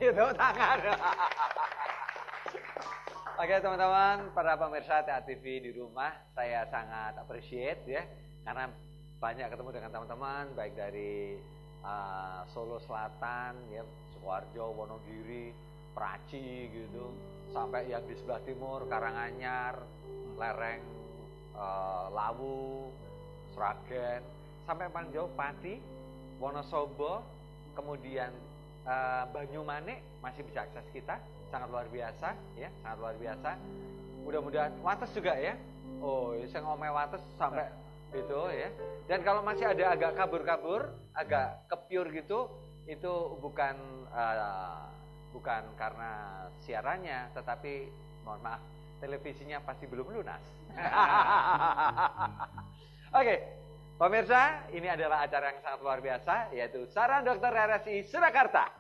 Ayo tepuk tangan. Oke teman-teman, para pemirsa TA TV di rumah, saya sangat appreciate ya, karena banyak ketemu dengan teman-teman, baik dari Solo Selatan, ya, Sukoharjo, Wonogiri, Praci gitu, sampai yang di sebelah timur, Karanganyar, lereng Lawu, Sragen, sampai paling jauh Pati, Wonosobo, kemudian Banyumanik masih bisa akses kita, sangat luar biasa ya, sangat luar biasa. Mudah-mudahan Wates juga ya. Oh, saya ngomel Wates sampai itu ya. Dan kalau masih ada agak kabur-kabur, agak kepiur gitu, itu bukan karena siarannya, tetapi mohon maaf, televisinya pasti belum lunas. Oke. Pemirsa, ini adalah acara yang sangat luar biasa, yaitu Saran Dokter RSI Surakarta.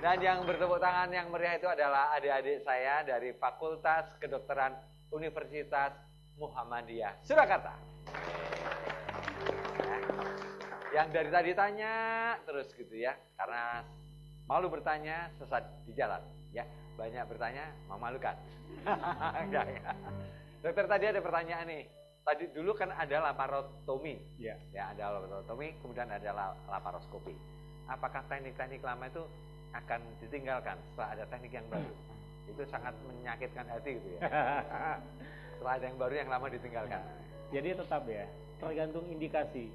Dan yang bertepuk tangan yang meriah itu adalah adik-adik saya dari Fakultas Kedokteran Universitas Muhammadiyah Surakarta. Yang dari tadi tanya terus gitu ya, karena malu bertanya sesat di jalan. Ya, banyak bertanya memalukan. Enggak. Dokter, tadi ada pertanyaan nih. Tadi dulu kan ada laparotomi, ya ada laparotomi, kemudian ada laparoskopi. Apakah teknik-teknik lama itu akan ditinggalkan setelah ada teknik yang baru? Itu sangat menyakitkan hati gitu ya. Setelah ada yang baru, yang lama ditinggalkan. Jadi tetap ya, tergantung indikasi.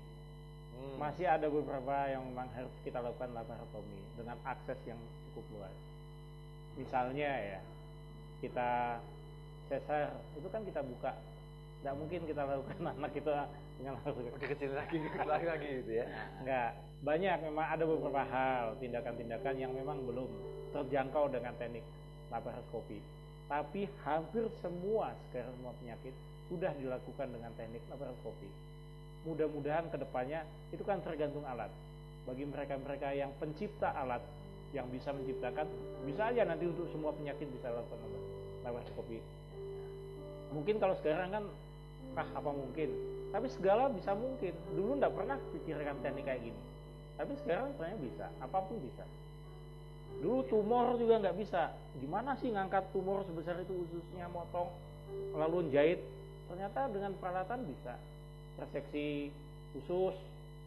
Masih ada beberapa yang memang harus kita lakukan laparotomi dengan akses yang cukup luas. Misalnya ya, kita sesar, itu kan kita buka. Nggak mungkin kita lakukan anak kita dengan lakukan kecil lagi gitu ya. Enggak, banyak memang ada beberapa hal, tindakan-tindakan yang memang belum terjangkau dengan teknik laparoskopi. Tapi hampir semua sekarang semua penyakit sudah dilakukan dengan teknik laparoskopi. Mudah-mudahan kedepannya itu kan tergantung alat. Bagi mereka-mereka yang pencipta alat yang bisa menciptakan, bisa aja nanti untuk semua penyakit bisa lakukan laparoskopi. Mungkin kalau sekarang kan apa mungkin, tapi segala bisa mungkin. Dulu nggak pernah pikirkan teknik kayak gini, tapi sekarang ternyata bisa, apapun bisa. Dulu tumor juga nggak bisa, gimana sih ngangkat tumor sebesar itu, ususnya motong lalu jahit. Ternyata dengan peralatan bisa, reseksi usus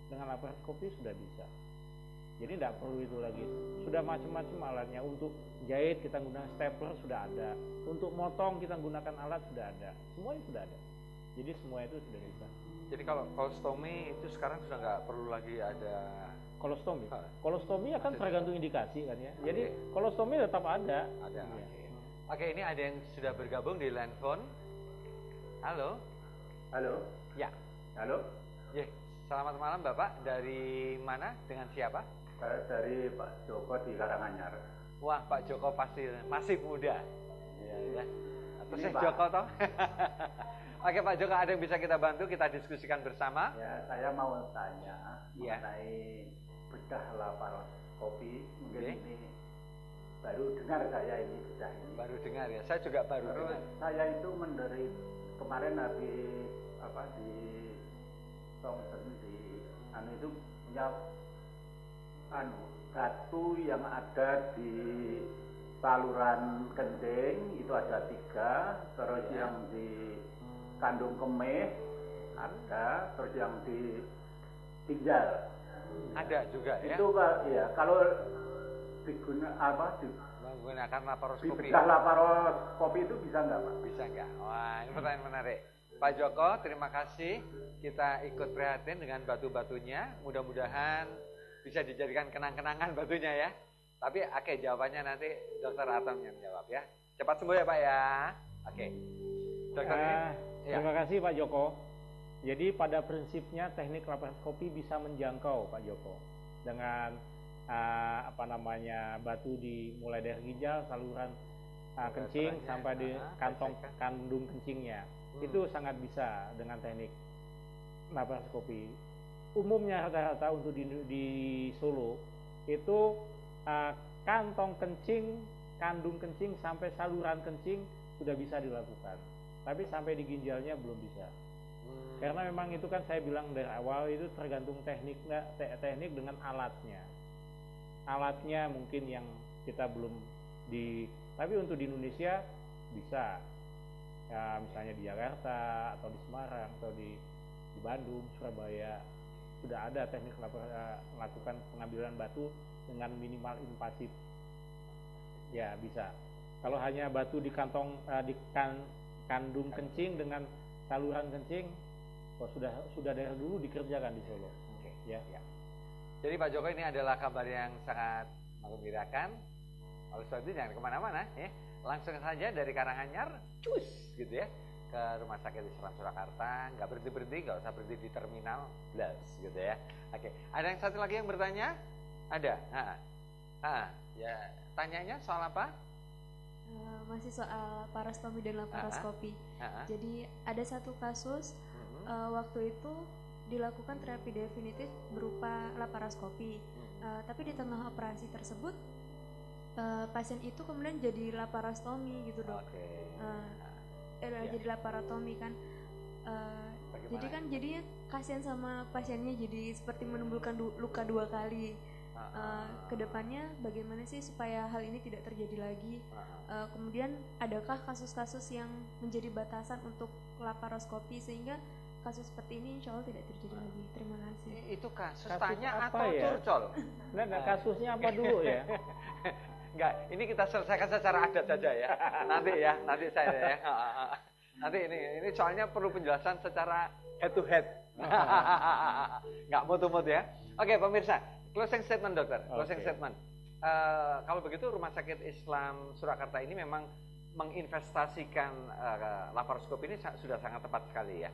dengan laparoskopi sudah bisa. Jadi tidak perlu itu lagi, sudah macam-macam alatnya. Untuk jahit kita gunakan stapler sudah ada, untuk motong kita gunakan alat sudah ada, semuanya sudah ada. Jadi semua itu sudah bisa. Jadi kalau kolostomi itu sekarang sudah nggak perlu lagi ada kolostomi. Kolostomi akan tergantung indikasi kan ya. Jadi kolostomi tetap ada. Ada. Ya. Oke, ini ada yang sudah bergabung di line phone. Halo. Halo. Ya. Halo. Ya. Selamat malam Bapak. Dari mana? Dengan siapa? Dari Pak Joko di Karanganyar. Wah, Pak Joko pasti masih muda. Iya. Atau saya Joko toh? Oke Pak Joko, ada yang bisa kita bantu, kita diskusikan bersama? Ya, saya mau tanya mengenai bedah laparoskopi. Mungkin ini baru dengar saya ini bedah ini. Baru dengar ya, saya juga baru dengar. Saya itu menderita kemarin habis di Tongsen di itu punya batu yang ada di saluran kencing itu ada 3, terus yang di kandung kemih ada, terus yang di ginjal ada juga ya. Itu ya kalau menggunakan laparoskopi. Bedah laparoskopi itu bisa nggak Pak? Bisa nggak? Wah, ini pertanyaan menarik. Pak Joko, terima kasih. Kita ikut prihatin dengan batu-batunya. Mudah-mudahan bisa dijadikan kenang-kenangan batunya ya. Tapi jawabannya nanti Dokter Atom yang jawab ya. Cepat sembuh ya Pak ya. Oke. Dokter terima kasih Pak Joko. Jadi pada prinsipnya teknik laparoskopi bisa menjangkau Pak Joko dengan batu mulai dari ginjal, saluran kencing sampai di kandung kencingnya. Itu sangat bisa dengan teknik laparoskopi. Umumnya rata-rata untuk di Solo itu kantong kencing, kandung kencing sampai saluran kencing sudah bisa dilakukan. Tapi sampai di ginjalnya belum bisa. Karena memang itu kan saya bilang dari awal itu tergantung teknik dengan alatnya. alatnya mungkin yang kita belum tapi untuk di Indonesia bisa ya, misalnya di Jakarta atau di Semarang atau di Bandung, Surabaya sudah ada teknik melakukan pengambilan batu dengan minimal invasif. Ya bisa. Kalau hanya batu di kantong kandung kencing dengan saluran kencing, sudah dari dulu dikerjakan di Solo. Oke. Ya. Jadi Pak Joko ini adalah kabar yang sangat menggembirakan. Oleh sebab itu jangan kemana-mana, ya. Langsung saja dari Karanganyar, cus gitu ya, ke Rumah Sakit Islam Surakarta. Nggak berhenti, nggak usah berhenti di terminal, plus gitu ya. Oke. Ada yang satu lagi yang bertanya? Ada. Ya, tanyanya soal apa? Masih soal parastomi dan laparoskopi. Jadi ada satu kasus waktu itu dilakukan terapi definitif berupa laparoskopi. Tapi di tengah operasi tersebut pasien itu kemudian jadi laparostomi gitu dok. Jadi laparotomi kan. Jadi kan jadinya kasihan sama pasiennya, jadi seperti menimbulkan luka 2 kali. Kedepannya bagaimana sih supaya hal ini tidak terjadi lagi? Kemudian adakah kasus-kasus yang menjadi batasan untuk laparoskopi sehingga kasus seperti ini insya Allah tidak terjadi lagi? Terima kasih. Itu kasus tanya atau ya? Curcol? Nah, kasusnya apa dulu ya? Enggak, ini kita selesaikan secara adat saja ya. Nanti saya ya. Nanti ini soalnya perlu penjelasan secara head to head. Enggak mutu-mutu ya. Oke, pemirsa, closing statement dokter. Closing statement. Kalau begitu Rumah Sakit Islam Surakarta ini memang menginvestasikan laparoskopi ini sudah sangat tepat sekali ya.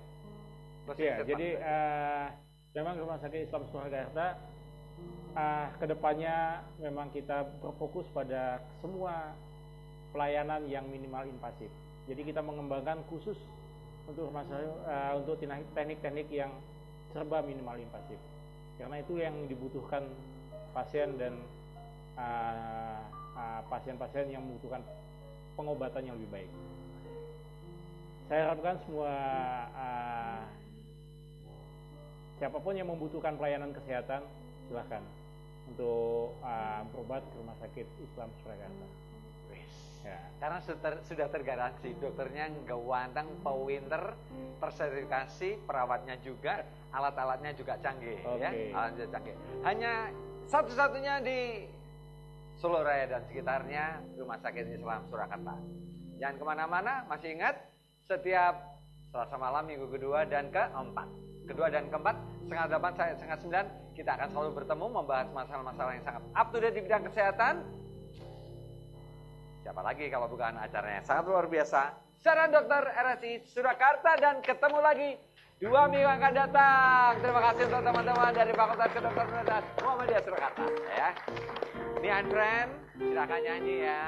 Ya, jadi memang Rumah Sakit Islam Surakarta kedepannya memang kita berfokus pada semua pelayanan yang minimal invasif. Jadi kita mengembangkan khusus untuk untuk teknik-teknik yang serba minimal invasif. Karena itu yang dibutuhkan pasien dan pasien-pasien yang membutuhkan pengobatan yang lebih baik. Saya harapkan semua siapapun yang membutuhkan pelayanan kesehatan silahkan untuk berobat ke Rumah Sakit Islam Surakarta. Ya. Karena sudah tergaransi, dokternya gawanteng, pewinter, tersertifikasi, perawatnya juga, alat-alatnya juga canggih, ya, alatnya canggih. Hanya satu-satunya di Solo Raya dan sekitarnya Rumah Sakit Islam Surakarta. Jangan kemana-mana, masih ingat setiap Selasa malam minggu kedua dan keempat, setengah 8 sampai setengah 9 kita akan selalu bertemu membahas masalah-masalah yang sangat up to date di bidang kesehatan. Siapa lagi kalau bukan acaranya sangat luar biasa, Saran Dokter RSI Surakarta, dan ketemu lagi 2 minggu akan datang. Terima kasih untuk teman-teman dari Fakultas Kedokteran Universitas Muhammadiyah Surakarta ya. Ini Andren, silakan nyanyi ya.